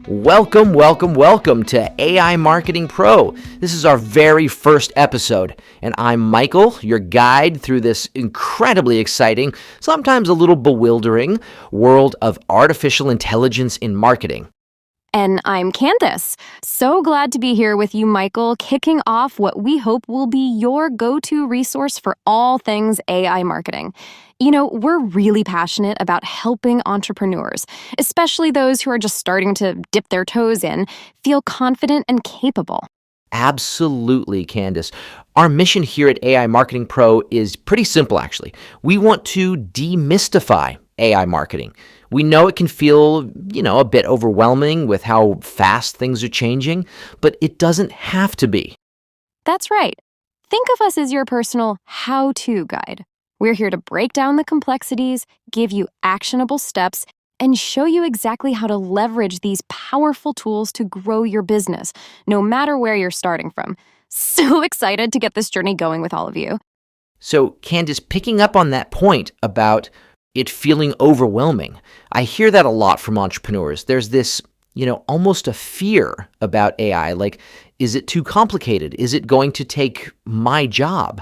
Welcome, welcome, welcome to AI Marketing Pro. This is our very first episode, and I'm Michael, your guide through this incredibly exciting, sometimes a little bewildering world of artificial intelligence in marketing. And I'm Candace. So glad to be here with you, Michael, kicking off what we hope will be your go-to resource for all things AI marketing. You know, we're really passionate about helping entrepreneurs, especially those who are just starting to dip their toes in, feel confident and capable. Absolutely, Candace. Our mission here at AI Marketing Pro is pretty simple, actually. We want to demystify AI marketing. We know it can feel, a bit overwhelming with how fast things are changing, but it doesn't have to be. That's right. Think of us as your personal how-to guide. We're here to break down the complexities, give you actionable steps, and show you exactly how to leverage these powerful tools to grow your business, no matter where you're starting from. So excited to get this journey going with all of you. So, Candace, picking up on that point about it feeling overwhelming, I hear that a lot from entrepreneurs. There's this, almost a fear about AI. Like, is it too complicated? Is it going to take my job?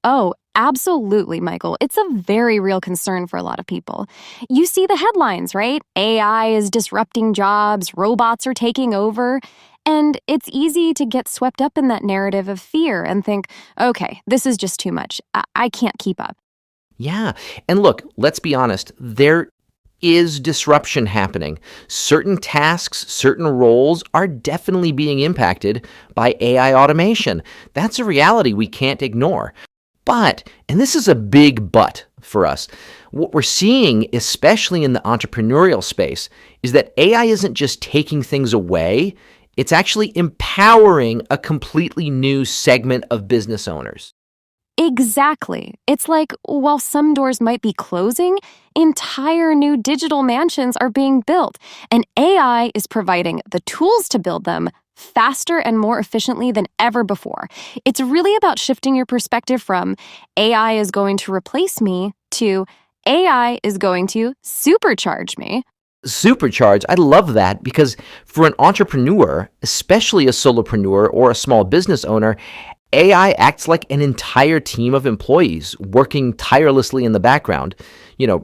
Oh, absolutely, Michael. It's a very real concern for a lot of people. You see the headlines, right? AI is disrupting jobs, robots are taking over. And it's easy to get swept up in that narrative of fear and think, okay, this is just too much. I can't keep up. Yeah. And look, let's be honest, there is disruption happening. Certain tasks, certain roles are definitely being impacted by AI automation. That's a reality we can't ignore. But, and this is a big but for us, what we're seeing, especially in the entrepreneurial space, is that AI isn't just taking things away, it's actually empowering a completely new segment of business owners. Exactly. It's like while some doors might be closing, entire new digital mansions are being built, and AI is providing the tools to build them faster and more efficiently than ever before. It's really about shifting your perspective from AI is going to replace me to AI is going to supercharge me. Supercharge, I love that because for an entrepreneur, especially a solopreneur or a small business owner, AI acts like an entire team of employees working tirelessly in the background,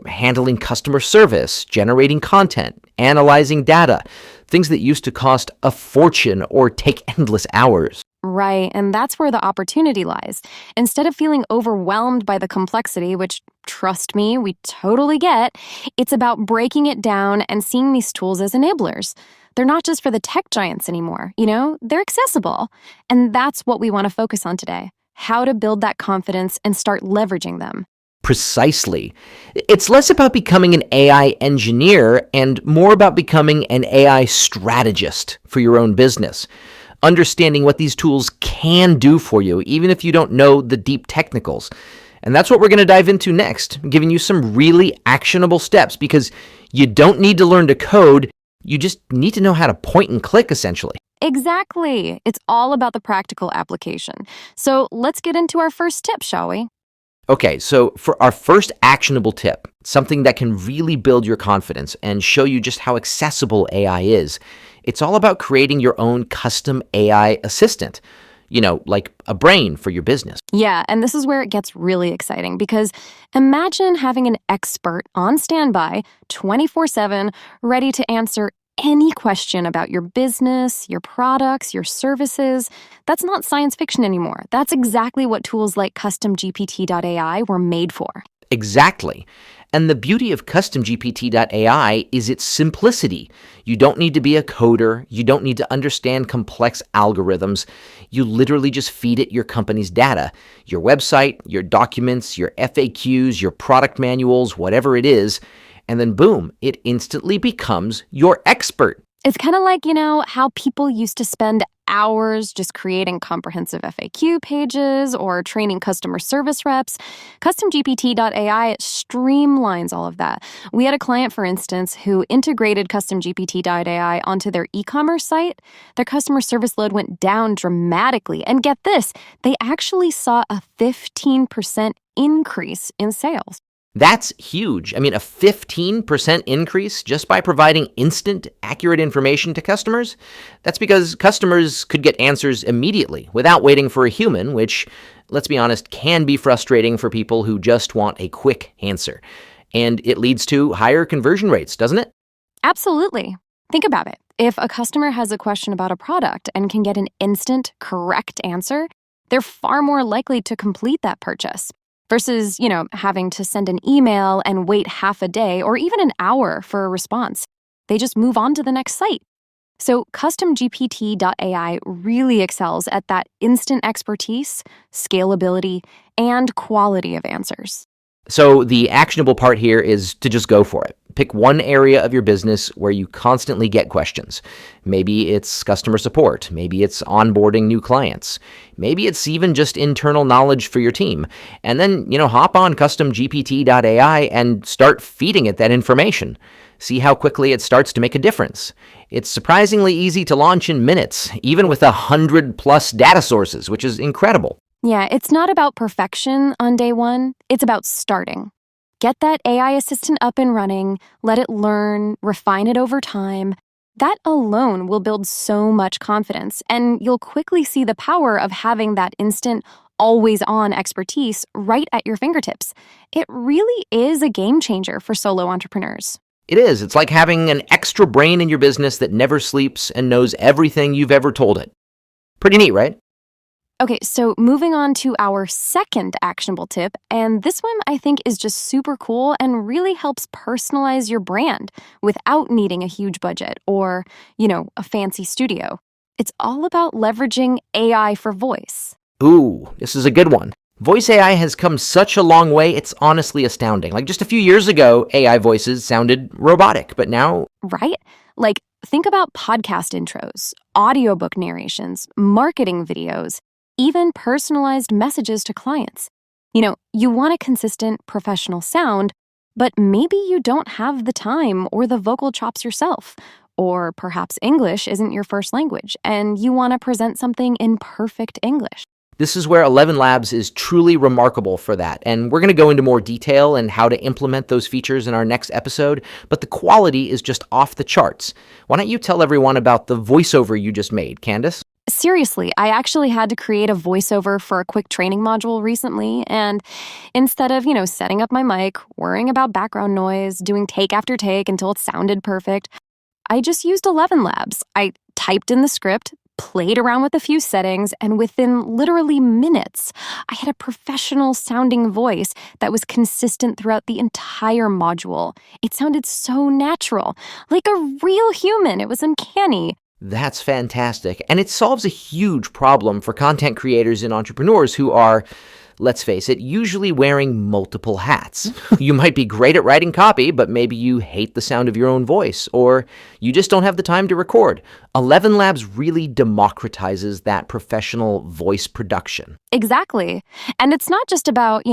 handling customer service, generating content, analyzing data, things that used to cost a fortune or take endless hours. Right, and that's where the opportunity lies. Instead of feeling overwhelmed by the complexity, which, trust me, we totally get, it's about breaking it down and seeing these tools as enablers. They're not just for the tech giants anymore, they're accessible. And that's what we want to focus on today, how to build that confidence and start leveraging them. Precisely. It's less about becoming an AI engineer and more about becoming an AI strategist for your own business. Understanding what these tools can do for you, even if you don't know the deep technicals. And that's what we're going to dive into next, giving you some really actionable steps because you don't need to learn to code, you just need to know how to point and click, essentially. Exactly. It's all about the practical application. So let's get into our first tip, shall we? Okay, so for our first actionable tip, something that can really build your confidence and show you just how accessible AI is, it's all about creating your own custom AI assistant, like a brain for your business. Yeah, and this is where it gets really exciting because imagine having an expert on standby 24/7, ready to answer any question about your business, your products, your services. That's not science fiction anymore. That's exactly what tools like CustomGPT.ai were made for. Exactly. And the beauty of CustomGPT.ai is its simplicity. You don't need to be a coder. You don't need to understand complex algorithms. You literally just feed it your company's data, your website, your documents, your FAQs, your product manuals, whatever it is, and then boom, it instantly becomes your expert. It's kind of like, how people used to spend hours just creating comprehensive FAQ pages or training customer service reps. CustomGPT.ai streamlines all of that. We had a client, for instance, who integrated CustomGPT.ai onto their e-commerce site. Their customer service load went down dramatically. And get this, they actually saw a 15% increase in sales. That's huge. I mean, a 15% increase just by providing instant, accurate information to customers. That's because customers could get answers immediately without waiting for a human, which, let's be honest, can be frustrating for people who just want a quick answer. And it leads to higher conversion rates, doesn't it? Absolutely. Think about it. If a customer has a question about a product and can get an instant, correct answer, they're far more likely to complete that purchase versus, having to send an email and wait half a day or even an hour for a response. They just move on to the next site. So CustomGPT.ai really excels at that instant expertise, scalability, and quality of answers. So the actionable part here is to just go for it. Pick one area of your business where you constantly get questions. Maybe it's customer support. Maybe it's onboarding new clients. Maybe it's even just internal knowledge for your team. And then, hop on CustomGPT.ai and start feeding it that information. See how quickly it starts to make a difference. It's surprisingly easy to launch in minutes, even with 100+ data sources, which is incredible. Yeah, it's not about perfection on day one. It's about starting. Get that AI assistant up and running, let it learn, refine it over time. That alone will build so much confidence, and you'll quickly see the power of having that instant, always-on expertise right at your fingertips. It really is a game changer for solo entrepreneurs. It is. It's like having an extra brain in your business that never sleeps and knows everything you've ever told it. Pretty neat, right? Okay, so moving on to our second actionable tip, and this one I think is just super cool and really helps personalize your brand without needing a huge budget or, a fancy studio. It's all about leveraging AI for voice. Ooh, this is a good one. Voice AI has come such a long way, it's honestly astounding. Like just a few years ago, AI voices sounded robotic, but now... Right? Like, think about podcast intros, audiobook narrations, marketing videos, even personalized messages to clients. You want a consistent, professional sound, but maybe you don't have the time or the vocal chops yourself. Or perhaps English isn't your first language, and you want to present something in perfect English. This is where ElevenLabs is truly remarkable for that, and we're going to go into more detail and how to implement those features in our next episode, but the quality is just off the charts. Why don't you tell everyone about the voiceover you just made, Candace? Seriously, I actually had to create a voiceover for a quick training module recently, and instead of, setting up my mic, worrying about background noise, doing take after take until it sounded perfect, I just used ElevenLabs. I typed in the script, played around with a few settings, and within literally minutes, I had a professional sounding voice that was consistent throughout the entire module. It sounded so natural, like a real human. It was uncanny. That's fantastic. And it solves a huge problem for content creators and entrepreneurs who are, let's face it, usually wearing multiple hats. You might be great at writing copy, but maybe you hate the sound of your own voice, or you just don't have the time to record. ElevenLabs really democratizes that professional voice production. Exactly. And it's not just about,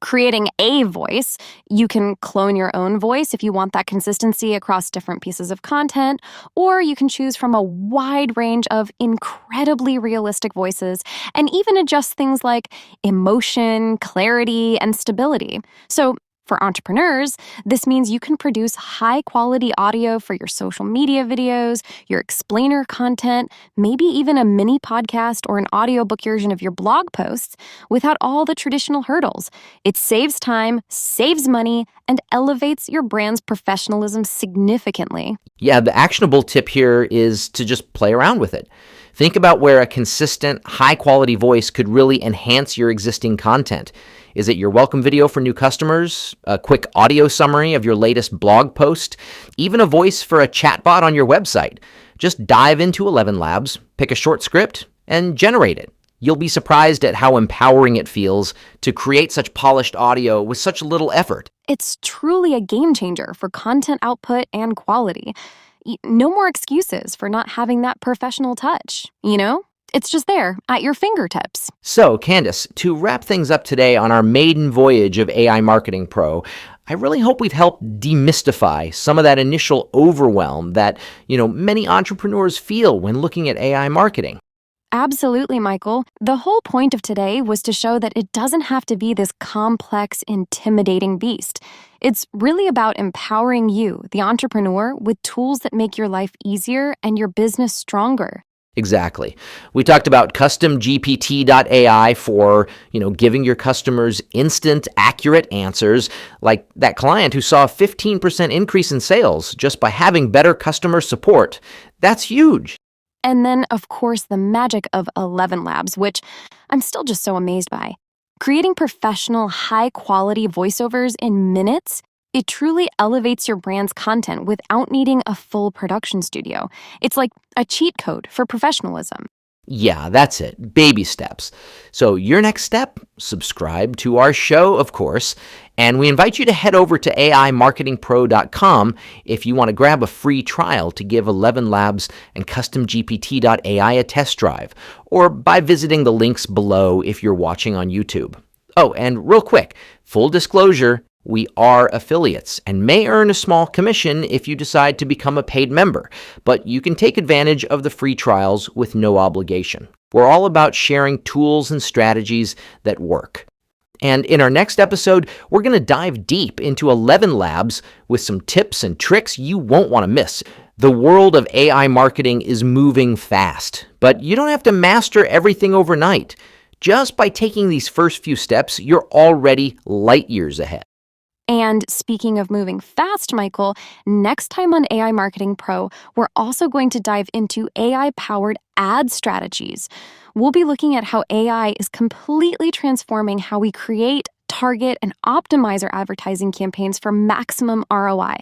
creating a voice. You can clone your own voice if you want that consistency across different pieces of content, or you can choose from a wide range of incredibly realistic voices and even adjust things like emotion, clarity, and stability. So for entrepreneurs, this means you can produce high-quality audio for your social media videos, your explainer content, maybe even a mini podcast or an audiobook version of your blog posts without all the traditional hurdles. It saves time, saves money, and elevates your brand's professionalism significantly. Yeah, the actionable tip here is to just play around with it. Think about where a consistent, high-quality voice could really enhance your existing content. Is it your welcome video for new customers, a quick audio summary of your latest blog post, even a voice for a chatbot on your website? Just dive into ElevenLabs, pick a short script, and generate it. You'll be surprised at how empowering it feels to create such polished audio with such little effort. It's truly a game changer for content output and quality. No more excuses for not having that professional touch, It's just there, at your fingertips. So, Candace, to wrap things up today on our maiden voyage of AI Marketing Pro, I really hope we've helped demystify some of that initial overwhelm that, many entrepreneurs feel when looking at AI marketing. Absolutely, Michael. The whole point of today was to show that it doesn't have to be this complex, intimidating beast. It's really about empowering you, the entrepreneur, with tools that make your life easier and your business stronger. Exactly. We talked about custom GPT.ai for, giving your customers instant, accurate answers, like that client who saw a 15% increase in sales just by having better customer support. That's huge. And then, of course, the magic of ElevenLabs, which I'm still just so amazed by. Creating professional, high-quality voiceovers in minutes, it truly elevates your brand's content without needing a full production studio. It's like a cheat code for professionalism. Yeah, that's it. Baby steps. So your next step, subscribe to our show, of course, and we invite you to head over to AImarketingPro.com if you want to grab a free trial to give ElevenLabs and CustomGPT.ai a test drive, or by visiting the links below if you're watching on YouTube. Oh, and real quick, full disclosure, we are affiliates and may earn a small commission if you decide to become a paid member, but you can take advantage of the free trials with no obligation. We're all about sharing tools and strategies that work. And in our next episode, we're going to dive deep into ElevenLabs with some tips and tricks you won't want to miss. The world of AI marketing is moving fast, but you don't have to master everything overnight. Just by taking these first few steps, you're already light years ahead. And speaking of moving fast, Michael, next time on AI Marketing Pro, we're also going to dive into AI-powered ad strategies. We'll be looking at how AI is completely transforming how we create, target, and optimize our advertising campaigns for maximum ROI.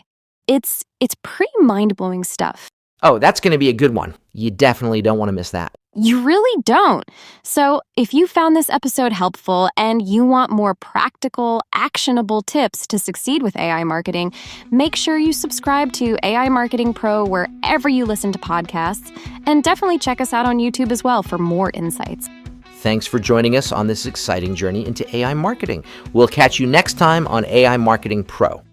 It's pretty mind-blowing stuff. Oh, that's going to be a good one. You definitely don't want to miss that. You really don't. So if you found this episode helpful and you want more practical, actionable tips to succeed with AI marketing, make sure you subscribe to AI Marketing Pro wherever you listen to podcasts, and definitely check us out on YouTube as well for more insights. Thanks for joining us on this exciting journey into AI marketing. We'll catch you next time on AI Marketing Pro.